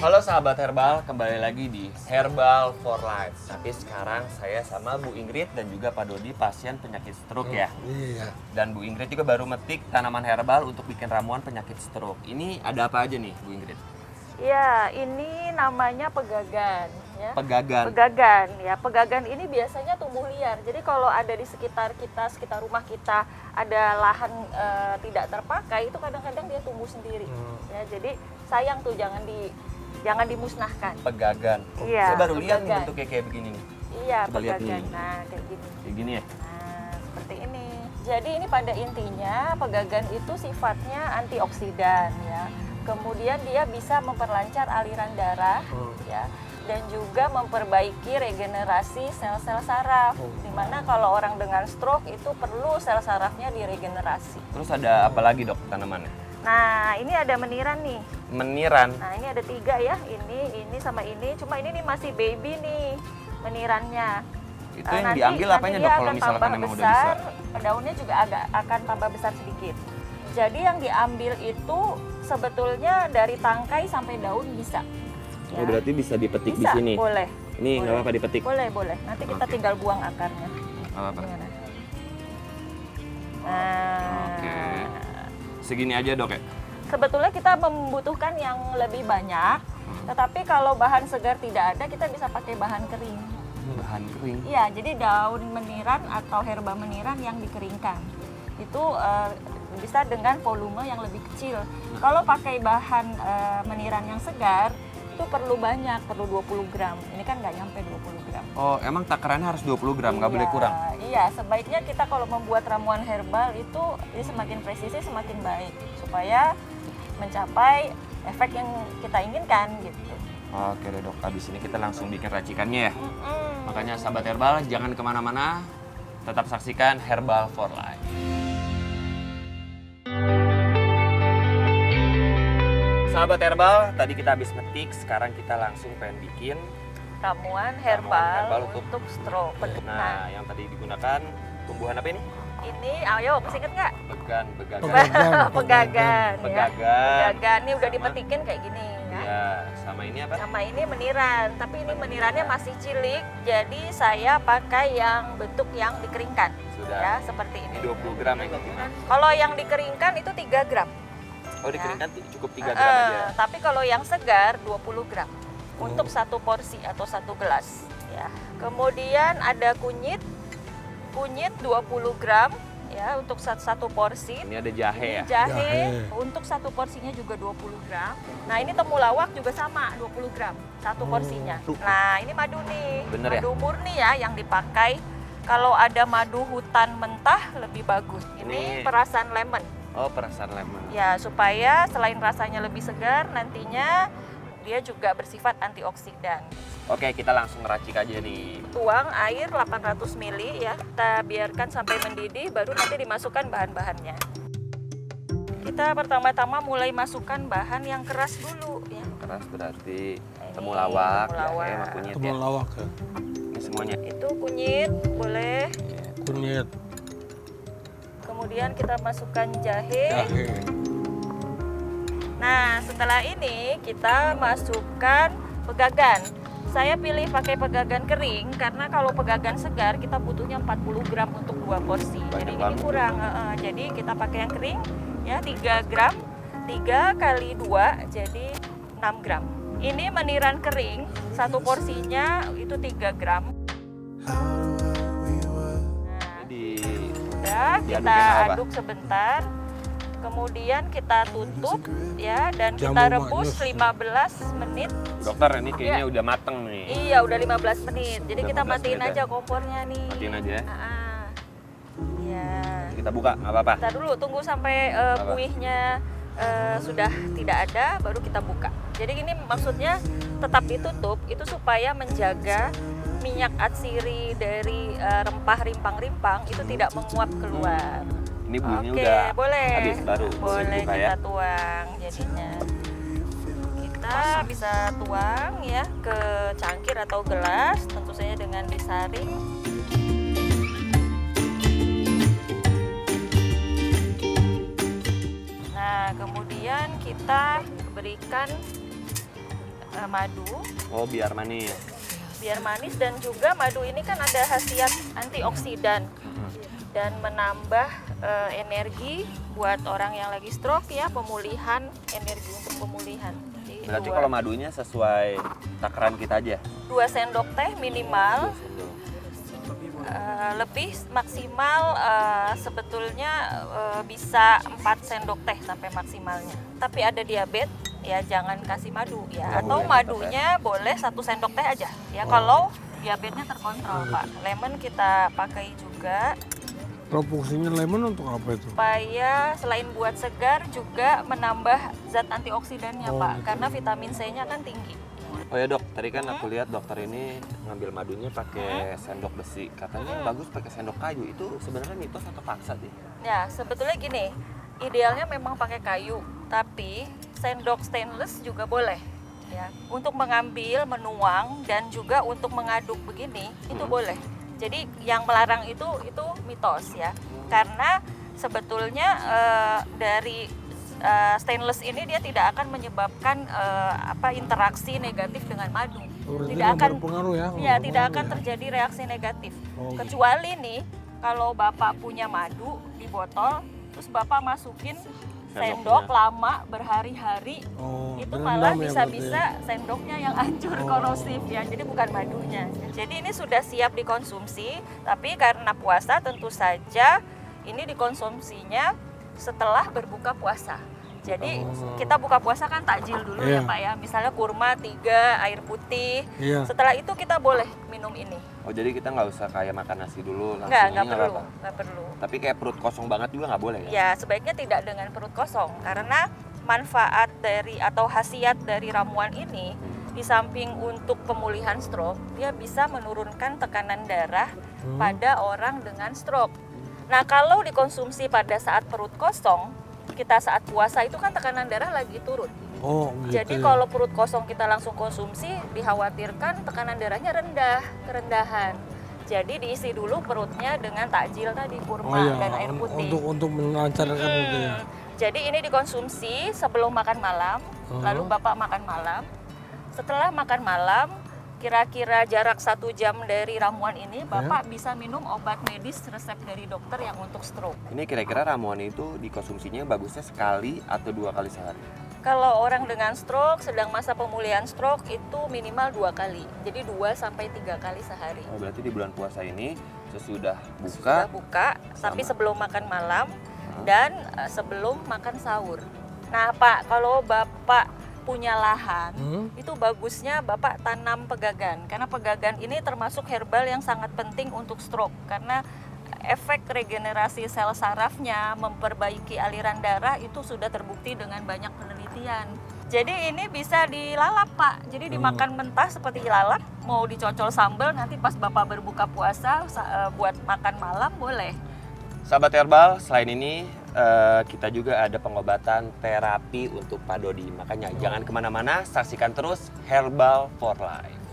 Halo sahabat herbal, kembali lagi di Herbal for Life. Tapi sekarang saya sama Bu Ingrid dan juga Pak Dodi, pasien penyakit stroke ya. Iya. Dan Bu Ingrid juga baru metik tanaman herbal untuk bikin ramuan penyakit stroke. Ini ada apa aja nih Bu Ingrid? Ya, ini namanya pegagan. Ya. Pegagan. Pegagan, ya. Pegagan ini biasanya tumbuh liar. Jadi kalau ada di sekitar kita, sekitar rumah kita, ada lahan tidak terpakai, itu kadang-kadang dia tumbuh sendiri. Ya, jadi sayang tuh jangan dimusnahkan. Pegagan. Iya, Saya baru lihat nih pegagan. bentuknya kayak begini nih. Iya, Coba lihat pegagan. nih. Nah, kayak gini. Kayak gini ya. Nah, seperti ini. Jadi ini pada intinya pegagan itu sifatnya antioksidan ya. Kemudian dia bisa memperlancar aliran darah ya, dan juga memperbaiki regenerasi sel-sel saraf. Dimana kalau orang dengan stroke itu perlu sel sarafnya diregenerasi. Terus ada apa lagi dok tanamannya? Nah, ini ada meniran nih. Meniran. Nah, ini ada 3 ya. Ini sama ini. Cuma ini nih masih baby nih menirannya. Itu yang diambil apanya dok dia kalau akan misalkan tambah emang udah bisa? Daunnya juga akan tambah besar sedikit. Jadi yang diambil itu sebetulnya dari tangkai sampai daun bisa. Oh berarti bisa dipetik Bisa, di sini? boleh. Ini nggak Boleh. apa-apa dipetik? Boleh. Nanti kita Oke. tinggal buang akarnya. Nggak apa-apa. Gimana? Nah, Oke. Segini aja dok ya? sebetulnya kita membutuhkan yang lebih banyak. Tetapi kalau bahan segar tidak ada, kita bisa pakai bahan kering. Bahan kering. Iya, jadi daun meniran atau herba meniran yang dikeringkan. Itu bisa dengan volume yang lebih kecil. Kalau pakai bahan meniran yang segar, itu perlu banyak, perlu 20 gram. Ini kan nggak nyampe 20 gram. Oh emang takarannya harus 20 gram, nggak boleh kurang? Iya, sebaiknya kita kalau membuat ramuan herbal itu semakin presisi semakin baik. Supaya mencapai efek yang kita inginkan gitu. Oke deh dok, habis ini kita langsung bikin racikannya ya. Makanya sahabat herbal jangan kemana-mana, tetap saksikan Herbal for Life. Sahabat herbal, tadi kita habis metik, sekarang kita langsung pengen bikin. Ramuan herbal herbal untuk untuk stroke. Nah, yang tadi digunakan tumbuhan apa ini? Ini, ayo masih inget nggak? Began. Pegagan. Ya. Pegagan. Pegagan, ini udah Sama- dipetikin kayak gini ya. Ya, sama ini apa? Sama ini meniran, tapi ini menirannya masih cilik, jadi saya pakai yang bentuk yang dikeringkan. Sudah. Ya, seperti Ini ini. 20 gram ya kita. Kalau yang dikeringkan itu 3 gram. Oh dikeringkan cukup 3 gram aja. Tapi kalau yang segar 20 gram untuk satu porsi atau satu gelas. Ya. Kemudian ada kunyit 20 gram ya untuk satu porsi. Ini ada jahe ya? Ini jahe Jahe. untuk satu porsinya juga 20 gram. Nah ini temulawak juga sama 20 gram satu porsinya. Nah ini madu nih, Bener ya? madu murni ya yang dipakai. Kalau ada madu hutan mentah lebih bagus. Ini Ini- perasan lemon. Oh perasan lemon. Ya, supaya selain rasanya lebih segar, nantinya dia juga bersifat antioksidan. Oke, kita langsung ngeracik aja nih. Tuang air 800 ml ya, kita biarkan sampai mendidih, baru nanti dimasukkan bahan-bahannya. Kita pertama-tama mulai masukkan bahan yang keras dulu ya. Keras berarti Ini temulawak, temulawak. jahe, sama kunyit ya. Temulawak ya. Ini semuanya. Itu kunyit, boleh. Kunyit, Kemudian kita masukkan jahe. jahe. Nah, setelah ini kita masukkan pegagan. Saya pilih pakai pegagan kering karena kalau pegagan segar kita butuhnya 40 gram untuk 2 porsi. Banyak Jadi ini banget. kurang. Jadi kita pakai yang kering ya 3 gram. 3 kali 2 jadi 6 gram. Ini meniran kering, satu porsinya itu 3 gram. Nah, Jadi udah Diaduk kita dengan apa? aduk sebentar. Kemudian kita tutup ya dan Jamu kita rebus manis. 15 menit. dokter ini kayaknya Iya. udah mateng nih. Iya, udah 15 menit. Jadi Udah kita 15 matiin menit ya? aja kompornya nih. Matiin aja ya. Iya. Kita buka, nggak apa-apa. Kita dulu tunggu sampai Apa? buihnya sudah tidak ada, baru kita buka. Jadi ini maksudnya tetap ditutup itu supaya menjaga minyak atsiri dari rempah rimpang-rimpang itu tidak menguap keluar. Ini buihnya Oke, udah boleh. habis baru Boleh buka kita ya. tuang jadinya. Kita bisa tuang ya ke cangkir atau gelas, tentu saja dengan disaring. Nah, kemudian kita berikan madu. Oh, biar manis. Biar manis, dan juga madu ini kan ada khasiat antioksidan dan menambah energi buat orang yang lagi stroke ya, pemulihan, energi untuk pemulihan. Jadi Berarti kalau madunya sesuai takaran kita aja? 2 sendok teh minimal. Lebih maksimal sebetulnya bisa 4 sendok teh sampai maksimalnya. Tapi ada diabetes ya jangan kasih madu ya. Nggak Atau boleh madunya boleh 1 sendok teh aja ya kalau diabetesnya terkontrol Pak. Lemon kita pakai juga Fungsinya lemon untuk apa itu? supaya selain buat segar juga menambah zat antioksidannya Pak. Gitu. Karena vitamin C-nya kan tinggi. Oh ya dok, tadi kan aku lihat dokter ini ngambil madunya pakai sendok besi. Katanya bagus pakai sendok kayu. Itu sebenarnya mitos atau fakta sih? Ya, sebetulnya gini, idealnya memang pakai kayu, tapi sendok stainless juga boleh. Ya, untuk mengambil, menuang, dan juga untuk mengaduk begini, itu boleh. Jadi yang melarang itu mitos ya, karena sebetulnya dari stainless ini dia tidak akan menyebabkan interaksi negatif dengan madu. Berarti Tidak nggak akan berpengaruh ya? ya nggak tidak akan berpengaruh ya? terjadi reaksi negatif. Oh, gitu. Kecuali nih kalau Bapak punya madu di botol, terus Bapak masukin sendok lama berhari-hari, Oh, itu direndam malah ya bisa-bisa sendoknya yang hancur korosif ya. Jadi bukan madunya. Jadi ini sudah siap dikonsumsi, tapi karena puasa tentu saja ini dikonsumsinya setelah berbuka puasa. Jadi kita buka puasa kan takjil dulu ya Iya. Pak ya. Misalnya kurma 3, air putih. Iya. Setelah itu kita boleh minum ini. Oh jadi kita nggak usah kayak makan nasi dulu langsung Nggak ini perlu, apa-apa. nggak perlu. Tapi kayak perut kosong banget juga nggak boleh ya? Ya sebaiknya tidak dengan perut kosong karena manfaat dari atau khasiat dari ramuan ini di samping untuk pemulihan stroke, dia bisa menurunkan tekanan darah pada orang dengan stroke. Nah kalau dikonsumsi pada saat perut kosong, kita saat puasa itu kan tekanan darah lagi turun. Oh, gitu. Jadi ya. kalau perut kosong kita langsung konsumsi, dikhawatirkan tekanan darahnya rendah, kerendahan. Jadi diisi dulu perutnya dengan takjil tadi, kurma dan air putih. Untuk melancarkan itu ya. Jadi ini dikonsumsi sebelum makan malam, lalu Bapak makan malam. Setelah makan malam, kira-kira jarak 1 jam dari ramuan ini, Bapak bisa minum obat medis resep dari dokter yang untuk stroke. Ini kira-kira ramuan itu dikonsumsinya bagusnya sekali atau 2 kali sehari? Kalau orang dengan stroke, sedang masa pemulihan stroke itu minimal 2 kali. Jadi 2 sampai 3 kali sehari. Oh berarti di bulan puasa ini sesudah Sudah buka, buka, tapi sebelum makan malam dan sebelum makan sahur. Nah Pak, kalau Bapak punya lahan, itu bagusnya Bapak tanam pegagan. Karena pegagan ini termasuk herbal yang sangat penting untuk stroke. Karena efek regenerasi sel sarafnya, memperbaiki aliran darah itu sudah terbukti dengan banyak penelitian. Jadi ini bisa dilalap Pak, jadi dimakan mentah seperti lalap, mau dicocol sambal nanti pas Bapak berbuka puasa buat makan malam boleh. Sahabat Herbal, selain ini kita juga ada pengobatan terapi untuk Pak Dodi. Makanya jangan kemana-mana, saksikan terus Herbal for Life.